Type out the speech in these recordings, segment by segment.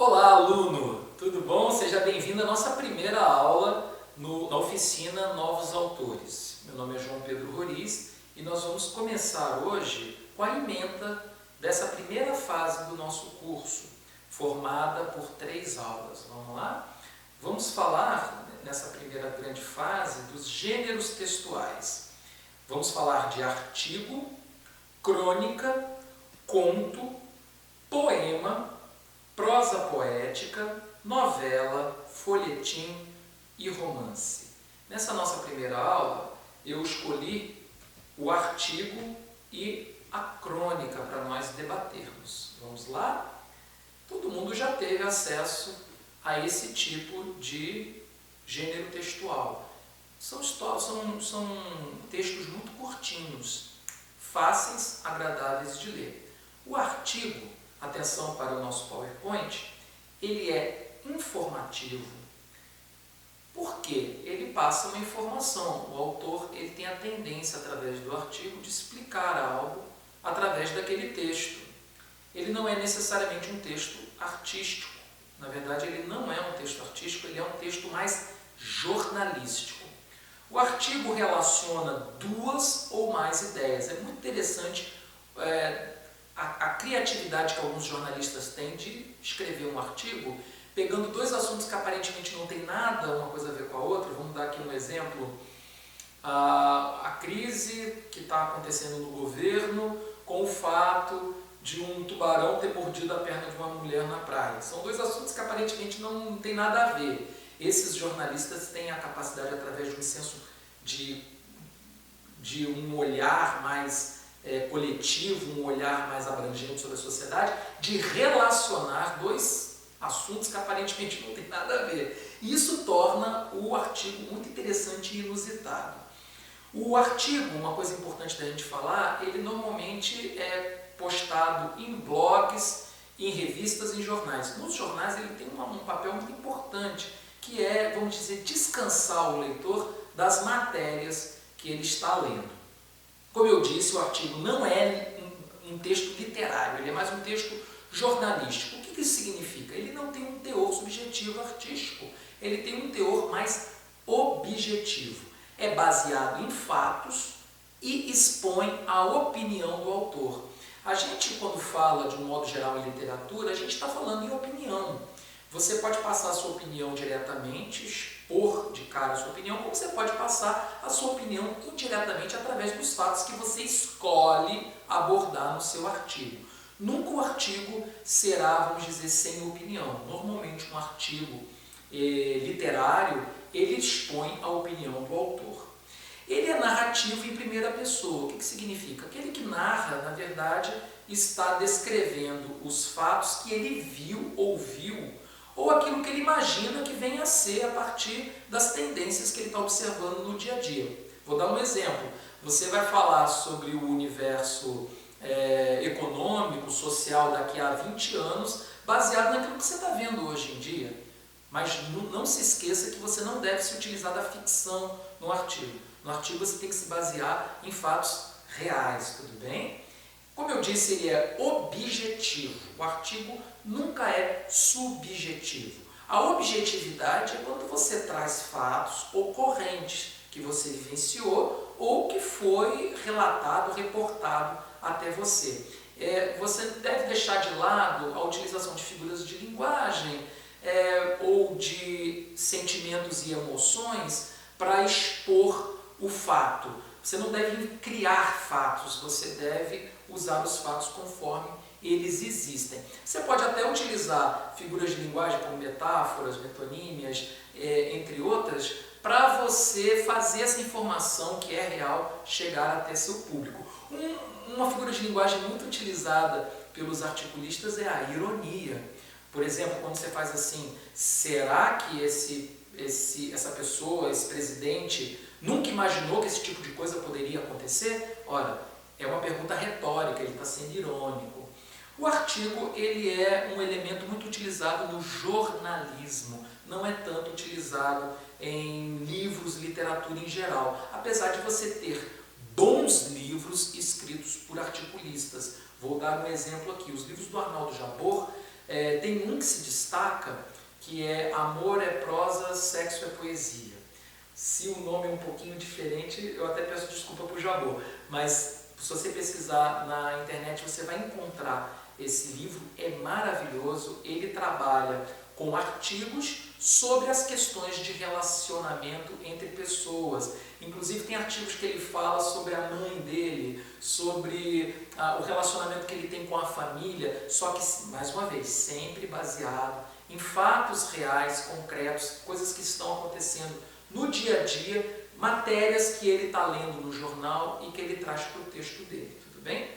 Olá, aluno! Tudo bom? Seja bem-vindo à nossa primeira aula na oficina Novos Autores. Meu nome é João Pedro Roriz e nós vamos começar hoje com a ementa dessa primeira fase do nosso curso, formada por 3 aulas. Vamos lá? Vamos falar, nessa primeira grande fase, dos gêneros textuais. Vamos falar de artigo, crônica, conto, poema, prosa poética, novela, folhetim e romance. Nessa nossa primeira aula, eu escolhi o artigo e a crônica para nós debatermos. Vamos lá? Todo mundo já teve acesso a esse tipo de gênero textual. São textos muito curtinhos, fáceis, agradáveis de ler. O artigo, atenção para o nosso PowerPoint, ele é informativo. Por quê? Ele passa uma informação. O autor ele tem a tendência, através do artigo, de explicar algo através daquele texto. Ele não é necessariamente um texto artístico. Na verdade, ele não é um texto artístico, ele é um texto mais jornalístico. O artigo relaciona 2 ou mais ideias. É muito interessante a criatividade que alguns jornalistas têm de escrever um artigo, pegando 2 assuntos que aparentemente não tem nada uma coisa a ver com a outra. Vamos dar aqui um exemplo. A crise que está acontecendo no governo com o fato de um tubarão ter mordido a perna de uma mulher na praia. São 2 assuntos que aparentemente não tem nada a ver. Esses jornalistas têm a capacidade, através de um senso de um olhar mais coletivo, um olhar mais abrangente sobre a sociedade, de relacionar 2 assuntos que aparentemente não tem nada a ver. Isso torna o artigo muito interessante e inusitado. O artigo, uma coisa importante da gente falar, ele normalmente é postado em blogs, em revistas, em jornais. Nos jornais ele tem um papel muito importante, que é, vamos dizer, descansar o leitor das matérias que ele está lendo. Como eu disse, o artigo não é um texto literário, ele é mais um texto jornalístico. O que isso significa? Ele não tem um teor subjetivo artístico, ele tem um teor mais objetivo. É baseado em fatos e expõe a opinião do autor. A gente, quando fala de um modo geral em literatura, a gente está falando em opinião. Você pode passar a sua opinião diretamente, expor de cara a sua opinião, como você pode passar a sua opinião indiretamente através dos fatos que você escolhe abordar no seu artigo. Nunca o artigo será, vamos dizer, sem opinião. Normalmente um artigo literário, ele expõe a opinião do autor. Ele é narrativo em primeira pessoa. O que significa? Aquele que narra, na verdade, está descrevendo os fatos que ele viu, ouviu, ou aquilo que ele imagina que venha a ser a partir das tendências que ele está observando no dia a dia. Vou dar um exemplo. Você vai falar sobre o universo econômico, social daqui a 20 anos, baseado naquilo que você está vendo hoje em dia. Mas não se esqueça que você não deve se utilizar da ficção no artigo. No artigo você tem que se basear em fatos reais, tudo bem? Como eu disse, ele é objetivo. O artigo nunca é subjetivo. A objetividade é quando você traz fatos ocorrentes que você vivenciou ou que foi relatado, reportado até você. Você deve deixar de lado a utilização de figuras de linguagem ou de sentimentos e emoções para expor o fato. Você não deve criar fatos, você deve usar os fatos conforme eles existem. Você pode até utilizar figuras de linguagem como metáforas, metonímias, entre outras, para você fazer essa informação que é real chegar até seu público. Uma figura de linguagem muito utilizada pelos articulistas é a ironia. Por exemplo, quando você faz assim, será que essa pessoa, esse presidente, nunca imaginou que esse tipo de coisa poderia acontecer? Ora, é uma pergunta retórica, ele está sendo irônico. O artigo ele é um elemento muito utilizado no jornalismo, não é tanto utilizado em livros, literatura em geral, apesar de você ter bons livros escritos por articulistas. Vou dar um exemplo aqui, os livros do Arnaldo Jabor Tem um que se destaca, que é Amor é prosa, sexo é poesia. Se o nome é um pouquinho diferente, eu até peço desculpa para o Jabô, mas se você pesquisar na internet você vai encontrar esse livro, é maravilhoso. Ele trabalha com artigos sobre as questões de relacionamento entre pessoas. Inclusive tem artigos que ele fala sobre a mãe dele, sobre o relacionamento que ele tem com a família, só que, mais uma vez, sempre baseado em fatos reais, concretos, coisas que estão acontecendo no dia a dia, matérias que ele está lendo no jornal e que ele traz para o texto dele, tudo bem?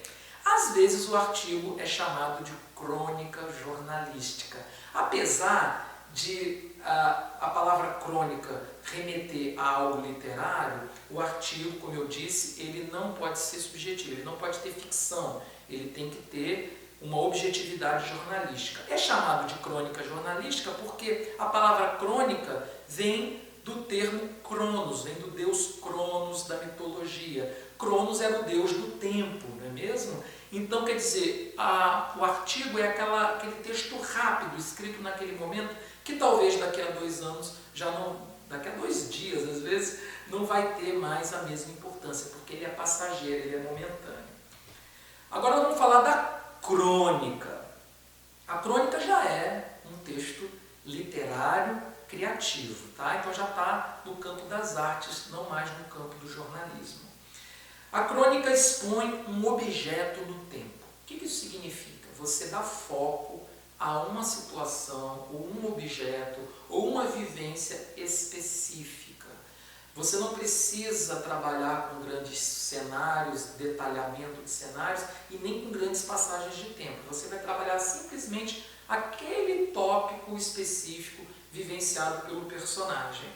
Às vezes o artigo é chamado de crônica jornalística, apesar de a palavra crônica remeter a algo literário. O artigo, como eu disse, ele não pode ser subjetivo, ele não pode ter ficção, ele tem que ter uma objetividade jornalística. É chamado de crônica jornalística porque a palavra crônica vem do termo Cronos, vem do deus Cronos da mitologia. Cronos era o deus do tempo, não é mesmo? Então, quer dizer, o artigo é aquele texto rápido, escrito naquele momento, que talvez daqui a 2 anos, daqui a 2 dias, às vezes, não vai ter mais a mesma importância, porque ele é passageiro, ele é momentâneo. Agora vamos falar da crônica. A crônica já é um texto literário, criativo, tá? Então já está no campo das artes, não mais no campo do jornalismo. A crônica expõe um objeto no tempo. O que isso significa? Você dá foco a uma situação, ou um objeto, ou uma vivência específica. Você não precisa trabalhar com grandes cenários, detalhamento de cenários, e nem com grandes passagens de tempo. Você vai trabalhar simplesmente aquele tópico específico vivenciado pelo personagem.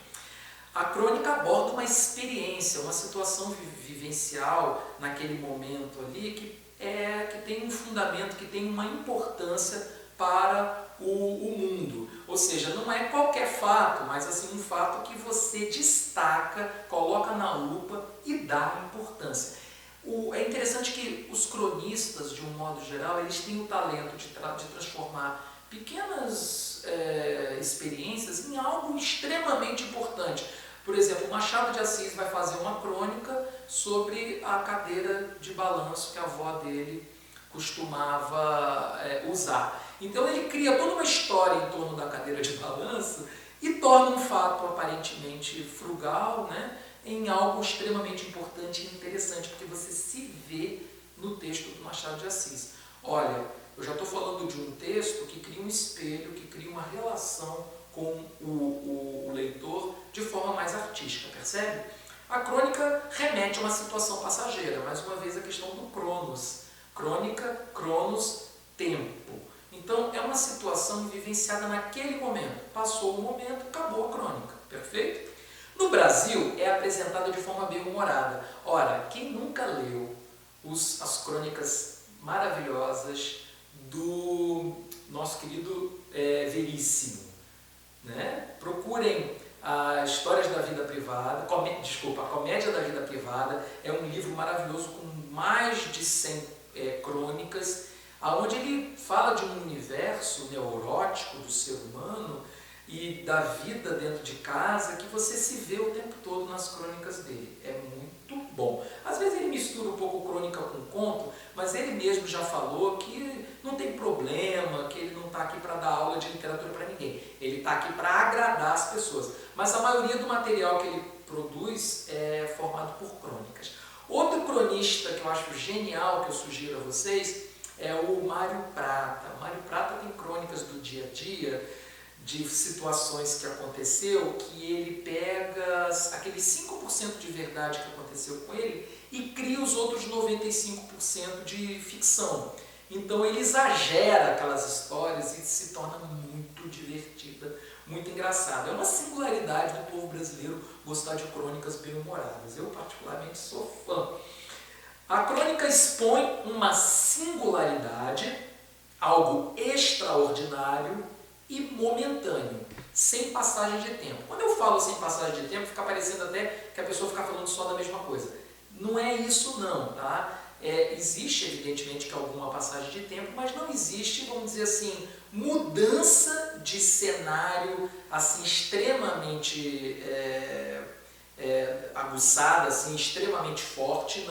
A crônica aborda uma experiência, uma situação vivencial naquele momento ali que tem um fundamento, que tem uma importância para o mundo. Ou seja, não é qualquer fato, mas assim, um fato que você destaca, coloca na lupa e dá importância. É interessante que os cronistas, de um modo geral, eles têm o talento de transformar pequenas experiências em algo extremamente importante. Por exemplo, Machado de Assis vai fazer uma crônica sobre a cadeira de balanço que a avó dele costumava usar. Então ele cria toda uma história em torno da cadeira de balanço e torna um fato aparentemente frugal, né, em algo extremamente importante e interessante, porque você se vê no texto do Machado de Assis. Olha, eu já estou falando de um texto que cria um espelho, que cria uma relação com o leitor de forma mais artística, percebe? A crônica remete a uma situação passageira, mais uma vez a questão do Cronos. Crônica, Cronos, tempo. Então é uma situação vivenciada naquele momento. Passou o momento, acabou a crônica, perfeito? No Brasil é apresentada de forma bem humorada. Ora, quem nunca leu as crônicas maravilhosas do nosso querido Veríssimo, né? Procurem as Histórias da Vida Privada, a Comédia da Vida Privada, é um livro maravilhoso com mais de 100 crônicas, onde ele fala de um universo neurótico do ser humano e da vida dentro de casa que você se vê o tempo todo nas crônicas dele. É muito bom. Às vezes ele mistura um pouco crônica com conto, mas ele mesmo já falou que não tem problema, que ele não está aqui para dar aula de literatura para ninguém. Ele está aqui para agradar as pessoas. Mas a maioria do material que ele produz é formado por crônicas. Outro cronista que eu acho genial, que eu sugiro a vocês, é o Mário Prata. O Mário Prata tem crônicas do dia a dia, de situações que aconteceu, que ele pega aquele 5% de verdade que aconteceu com ele e cria os outros 95% de ficção. Então ele exagera aquelas histórias e se torna muito divertida, muito engraçada. É uma singularidade do povo brasileiro gostar de crônicas bem-humoradas. Eu particularmente sou fã. A crônica expõe uma singularidade, algo extraordinário e momentâneo, sem passagem de tempo. Quando eu falo sem passagem de tempo, fica parecendo até que a pessoa fica falando só da mesma coisa. Não é isso não, tá? existe evidentemente que alguma passagem de tempo, mas não existe, vamos dizer assim, mudança de cenário assim extremamente aguçada, assim, extremamente forte.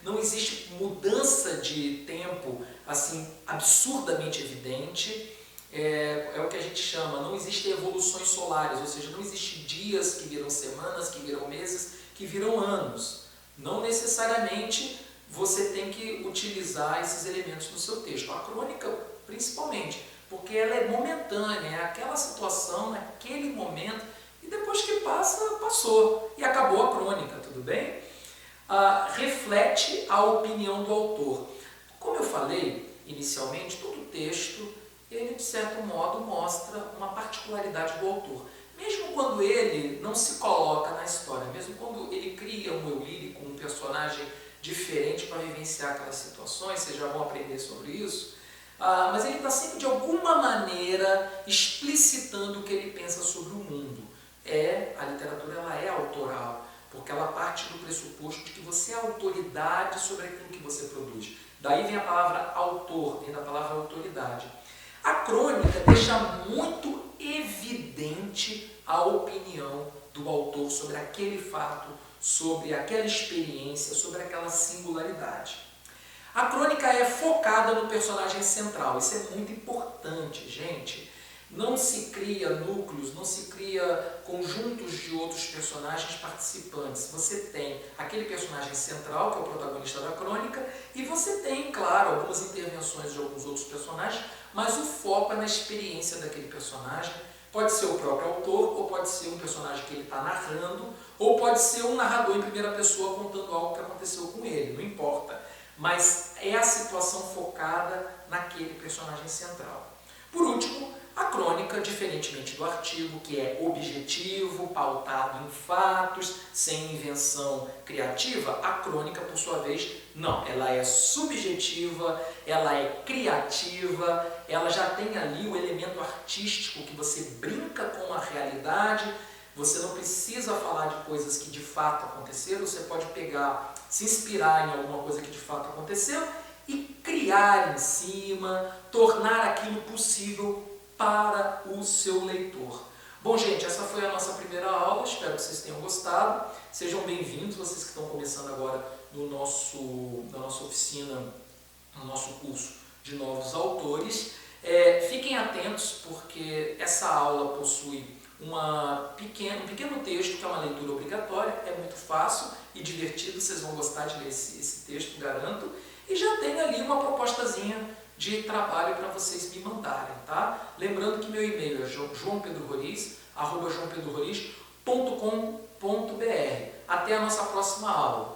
Não existe mudança de tempo assim absurdamente evidente. É o que a gente chama, não existem evoluções solares, ou seja, não existem dias que viram semanas, que viram meses, que viram anos. Não necessariamente você tem que utilizar esses elementos no seu texto. A crônica, principalmente, porque ela é momentânea, é aquela situação, naquele momento, e depois que passa, passou, e acabou a crônica, tudo bem? Reflete a opinião do autor. Como eu falei inicialmente, todo texto, ele de certo modo mostra uma particularidade do autor. Mesmo quando ele não se coloca na história, mesmo quando ele cria um eu lírico, um personagem diferente para vivenciar aquelas situações, vocês já vão aprender sobre isso, mas ele está sempre de alguma maneira explicitando o que ele pensa sobre o mundo. A literatura ela é autoral, porque ela parte do pressuposto de que você é autoridade sobre aquilo que você produz. Daí vem a palavra autor, vem da palavra autoridade. A crônica deixa muito evidente a opinião do autor sobre aquele fato, sobre aquela experiência, sobre aquela singularidade. A crônica é focada no personagem central, isso é muito importante, gente. Não se cria núcleos, não se cria conjuntos de outros personagens participantes. Você tem aquele personagem central, que é o protagonista da crônica, e você tem, claro, algumas intervenções de alguns outros personagens, mas o foco é na experiência daquele personagem. Pode ser o próprio autor, ou pode ser um personagem que ele está narrando, ou pode ser um narrador em primeira pessoa contando algo que aconteceu com ele, não importa. Mas é a situação focada naquele personagem central. Por último, a crônica, diferentemente do artigo, que é objetivo, pautado em fatos, sem invenção criativa, a crônica, por sua vez, não. Ela é subjetiva, ela é criativa, ela já tem ali o elemento artístico que você brinca com a realidade. Você não precisa falar de coisas que de fato aconteceram, você pode pegar, se inspirar em alguma coisa que de fato aconteceu e criar em cima, tornar aquilo possível para o seu leitor. Bom, gente, essa foi a nossa primeira aula, espero que vocês tenham gostado. Sejam bem-vindos, vocês que estão começando agora na nossa oficina, no nosso curso de novos autores. Fiquem atentos, porque essa aula possui um pequeno texto, que é uma leitura obrigatória, é muito fácil e divertido, vocês vão gostar de ler esse texto, garanto. E já tem ali uma propostazinha de trabalho para vocês me mandarem, tá? Lembrando que meu e-mail é joaopedrororiz@joaopedrororiz.com.br. Até a nossa próxima aula.